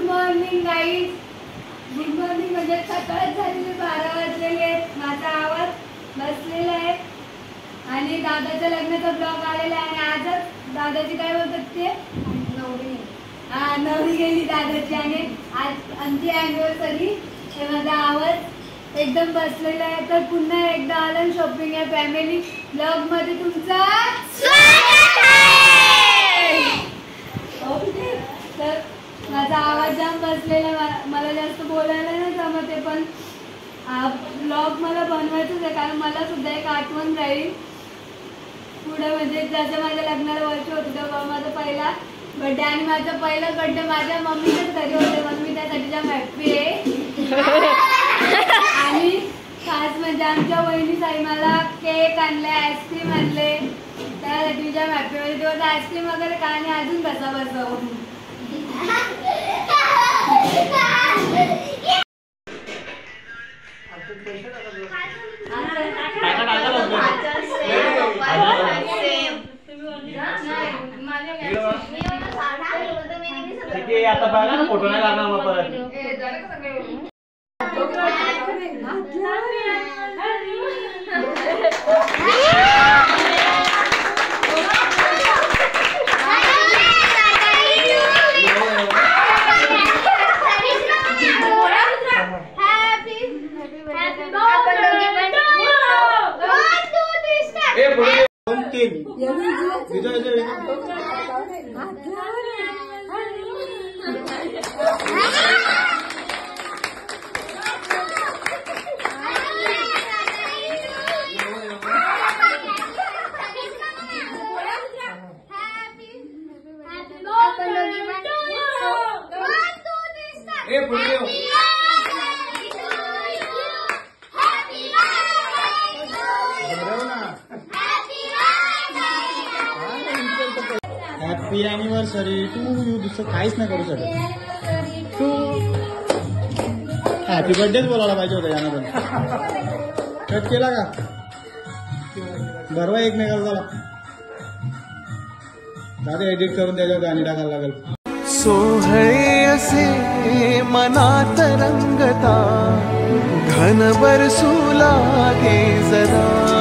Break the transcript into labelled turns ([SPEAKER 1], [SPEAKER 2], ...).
[SPEAKER 1] Good morning guys. Good morning म्हणजे सकाळ झालेली 12 वाजलेले आहेत. माझा आवाज बसलेला आहे आणि दादाच्या लग्नाचा ब्लॉग आलेला आहे. आणि आजच दादाची काय बोलतात ते नवरी गेली दादाची आणि आज आमची अॅनिव्हर्सरी. हे माझा आवाज एकदम बसलेला आहे. तर पुन्हा एकदा आलं शॉपिंग या फॅमिली ब्लॉग मध्ये तुमचं स्वागत आहे. ओके, तर माझा आवाज जाम बसलेला, मला जास्त बोलायला नाही जमत आहे, पण ब्लॉग मला बनवायचंच आहे कारण मला सुद्धा एक आठवण राहील पुढे. म्हणजे जसं माझ्या लग्नाला वर्ष होतं तेव्हा माझा पहिला बर्थडे आणि माझा पहिला बर्थडे माझ्या मम्मीच्याच घरी होते म्हणून मी त्यासाठी जाम हॅप्पी आहे. आणि खास म्हणजे आमच्या वहिनी साई मला केक आणले, आईस्क्रीम आणले, त्यासाठी जाम हॅप्पी. म्हणजे तेव्हा आईस्क्रीम वगैरे काय आणि अजून बसा बसव.
[SPEAKER 2] आता बघा ना फोटो नाही लागणार मग परत.
[SPEAKER 3] Happy anniversary to you. दुसरं काहीच नाही करू शकत. टू हॅपी बर्थडेच बोलायला पाहिजे होतं यानं. पण कट केला का बरवा एकमेकाला झाला. दादा एडिट करून त्याच्यावर गाणी टाकायला लागेल.
[SPEAKER 4] सोहळे असे मनात रंगता घन बरसू लागे जरा.